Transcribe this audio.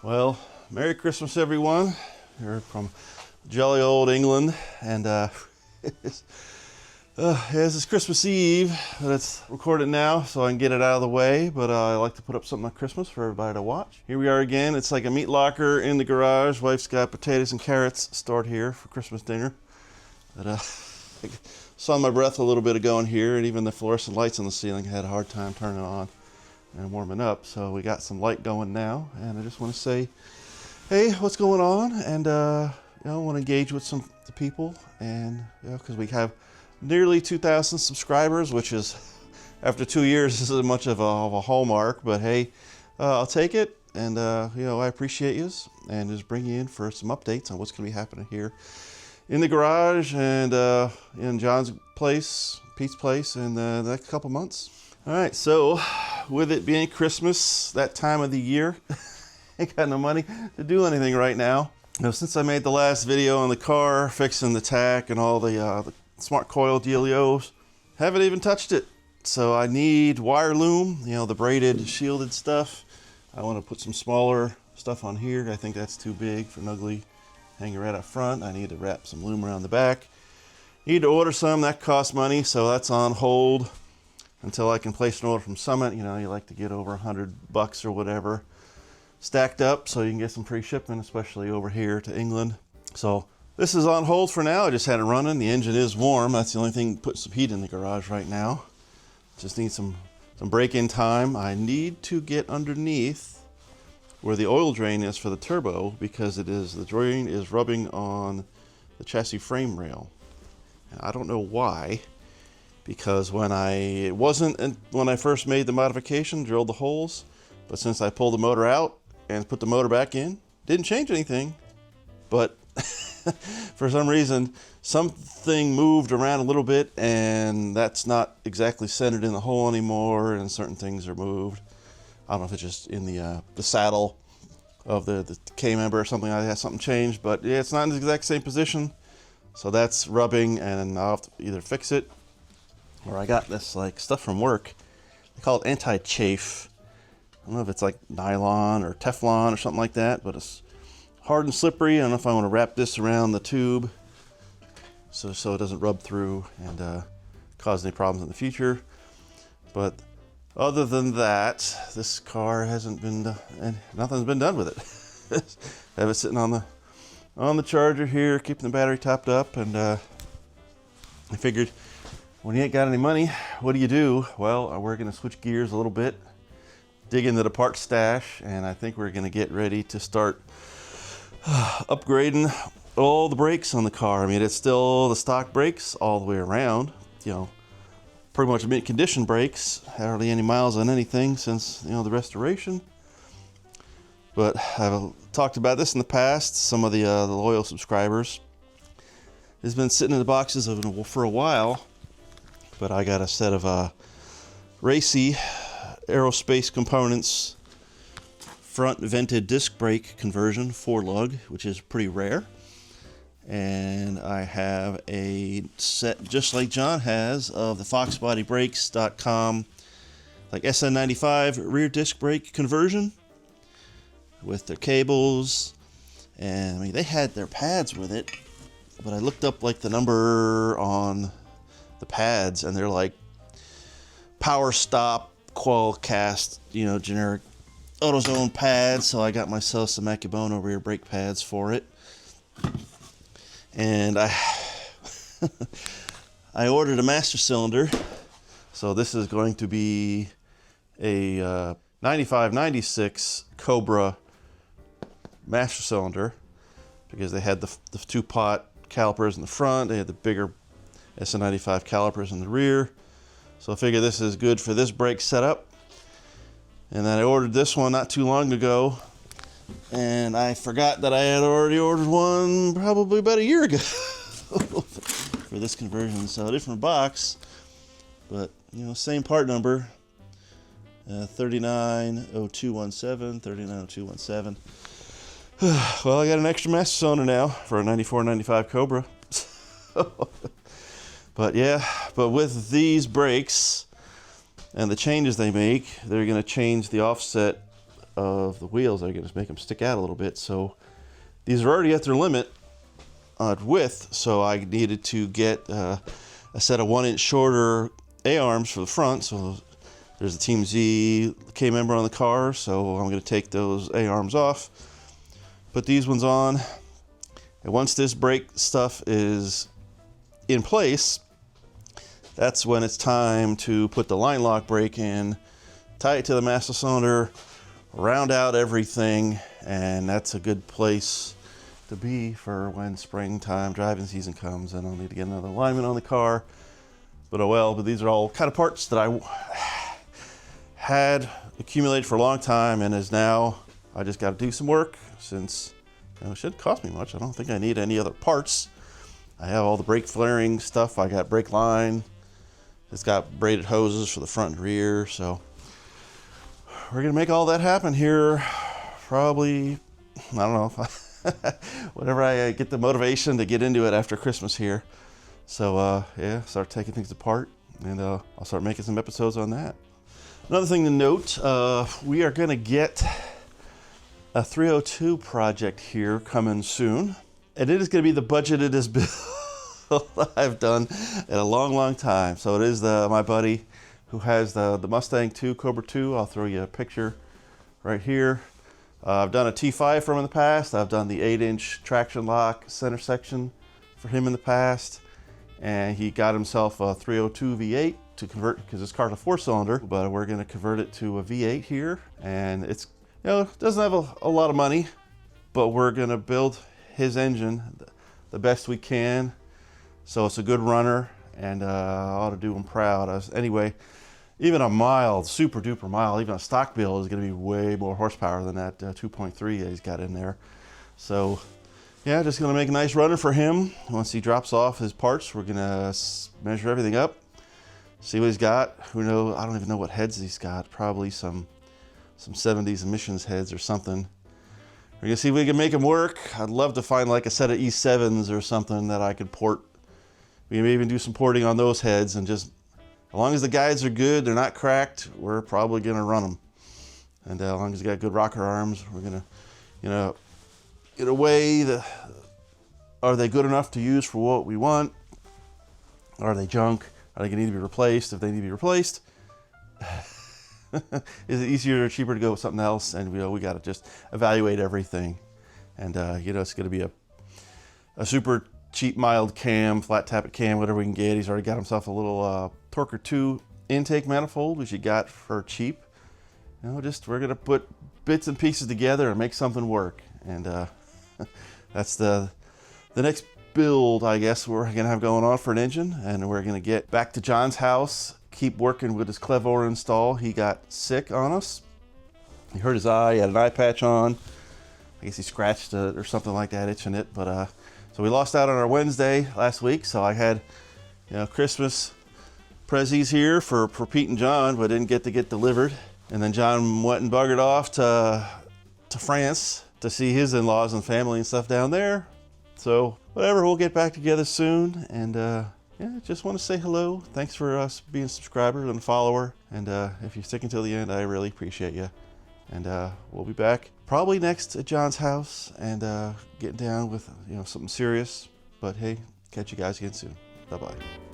Well, Merry Christmas, everyone. You're from jolly old England, and it's Christmas Eve, but it's recorded now, so I can get it out of the way. But I like to put up something on Christmas for everybody to watch. Here we are again. It's like a meat locker in the garage. Wife's got potatoes and carrots stored here for Christmas dinner. But I saw my breath a little bit ago in here, and even the fluorescent lights on the ceiling had a hard time turning on and warming up. So we got some light going now, and I just want to say, hey, what's going on? And I want to engage with the people, and because we have nearly 2,000 subscribers, which is, after 2 years, this isn't much of a hallmark, but hey, I'll take it. And I appreciate you, and just bring you in for some updates on what's going to be happening here in the garage and in John's place, Pete's place, in the next couple months. All right, so with it being Christmas, that time of the year, ain't got no money to do anything right now. Since I made the last video on the car, fixing the tack and all the smart coil dealios, haven't even touched it. So I need wire loom, the braided, shielded stuff. I want to put some smaller stuff on here. I think that's too big for an ugly hanger right up front. I need to wrap some loom around the back. Need to order some, that costs money, so that's on hold until I can place an order from Summit. You like to get over $100 or whatever stacked up so you can get some free shipment, especially over here to England. So this is on hold for now. I just had it running. The engine is warm. That's the only thing putting some heat in the garage right now. Just need some break-in time. I need to get underneath where the oil drain is for the turbo, because the drain is rubbing on the chassis frame rail. And I don't know why, because when I first made the modification, drilled the holes, but since I pulled the motor out and put the motor back in, didn't change anything. But for some reason, something moved around a little bit, and that's not exactly centered in the hole anymore, and certain things are moved. I don't know if it's just in the saddle of the K-member or something like that. Something changed, but yeah, it's not in the exact same position. So that's rubbing, and I'll have to either fix it, or I got this stuff from work. They call it anti-chafe. I don't know if it's like nylon or Teflon or something like that, but it's hard and slippery. I don't know if I want to wrap this around the tube so it doesn't rub through and cause any problems in the future. But other than that, this car hasn't been done, and nothing's been done with it. Have it sitting on the charger here, keeping the battery topped up, and I figured, when you ain't got any money, what do you do? Well, we're going to switch gears a little bit, dig into the parts stash, and I think we're going to get ready to start upgrading all the brakes on the car. I mean, it's still the stock brakes all the way around, pretty much mint condition brakes, hardly any miles on anything since, the restoration. But I've talked about this in the past. Some of the loyal subscribers, it's been sitting in the boxes for a while, but I got a set of racy aerospace components front vented disc brake conversion 4-lug, which is pretty rare. And I have a set, just like John has, of the foxbodybrakes.com like SN95 rear disc brake conversion with their cables. And I mean, they had their pads with it, but I looked up the number on the pads, and they're like power stop, Qualcast, generic AutoZone pads. So I got myself some Akebono rear brake pads for it. And I ordered a master cylinder. So this is going to be a 95-96 Cobra master cylinder, because they had the 2-pot calipers in the front. They had the bigger SN95 calipers in the rear. So I figure this is good for this brake setup. And then I ordered this one not too long ago, and I forgot that I had already ordered one probably about a year ago for this conversion. So a different box, but same part number, 390217, 390217. Well, I got an extra master cylinder now for a 94-95 Cobra. But with these brakes and the changes they make, they're going to change the offset of the wheels are going to make them stick out a little bit. So these are already at their limit width, so I needed to get a set of 1 inch shorter A-arms for the front. So there's a Team Z K member on the car, so I'm going to take those A-arms off, put these ones on, and once this brake stuff is in place, that's when it's time to put the line lock brake in, tie it to the master cylinder, round out everything, and that's a good place to be for when springtime driving season comes. And I'll need to get another alignment on the car, but oh well. But these are all kind of parts that I had accumulated for a long time, and is now I just got to do some work, since it shouldn't cost me much. I don't think I need any other parts. I have all the brake flaring stuff. I got brake line. It's got braided hoses for the front and rear, so we're gonna make all that happen here probably, I don't know, whenever I get the motivation to get into it after Christmas here. So yeah, start taking things apart, and I'll start making some episodes on that. Another thing to note, we are gonna get a 302 project here coming soon, and it is gonna be the budgetedest build I've done in a long time. So it is my buddy who has the Mustang 2 Cobra 2. I'll throw you a picture right here. I've done a T5 for him in the past. I've done the 8-inch traction lock center section for him in the past, and he got himself a 302 V8 to convert, because his car's a 4-cylinder, but we're going to convert it to a V8 here. And it's, it doesn't have a lot of money, but we're going to build his engine the best we can, so it's a good runner, and I ought to do him proud. Anyway, even a mild, super duper mild, even a stock build is going to be way more horsepower than that 2.3 that he's got in there. So yeah, just going to make a nice runner for him. Once he drops off his parts, we're going to measure everything up, see what he's got. Who knows? I don't even know what heads he's got. Probably some 70s emissions heads or something. We're going to see if we can make him work. I'd love to find like a set of E7s or something that I could port. We may even do some porting on those heads, and just, as long as the guides are good, they're not cracked, we're probably going to run them. And as long as you got good rocker arms, we're going to, in a way, are they good enough to use for what we want? Are they junk? Are they going to need to be replaced? If they need to be replaced, is it easier or cheaper to go with something else? And we got to just evaluate everything. And it's going to be a super cheap mild cam, flat tappet cam, whatever we can get. He's already got himself a little Torker 2 intake manifold, which he got for cheap. We're going to put bits and pieces together and make something work. And that's the next build, I guess, we're going to have going on for an engine. And we're going to get back to John's house, keep working with his Clevor install. He got sick on us. He hurt his eye, he had an eye patch on. I guess he scratched it or something like that, itching it. But so we lost out on our Wednesday last week. So I had, Christmas prezzies here for Pete and John, but didn't get to get delivered. And then John went and buggered off to France to see his in-laws and family and stuff down there. So whatever, we'll get back together soon. And just want to say hello. Thanks for being a subscriber and a follower. And if you're sticking till the end, I really appreciate you. And we'll be back probably next at John's house and getting down with something serious. But hey, catch you guys again soon. Bye-bye.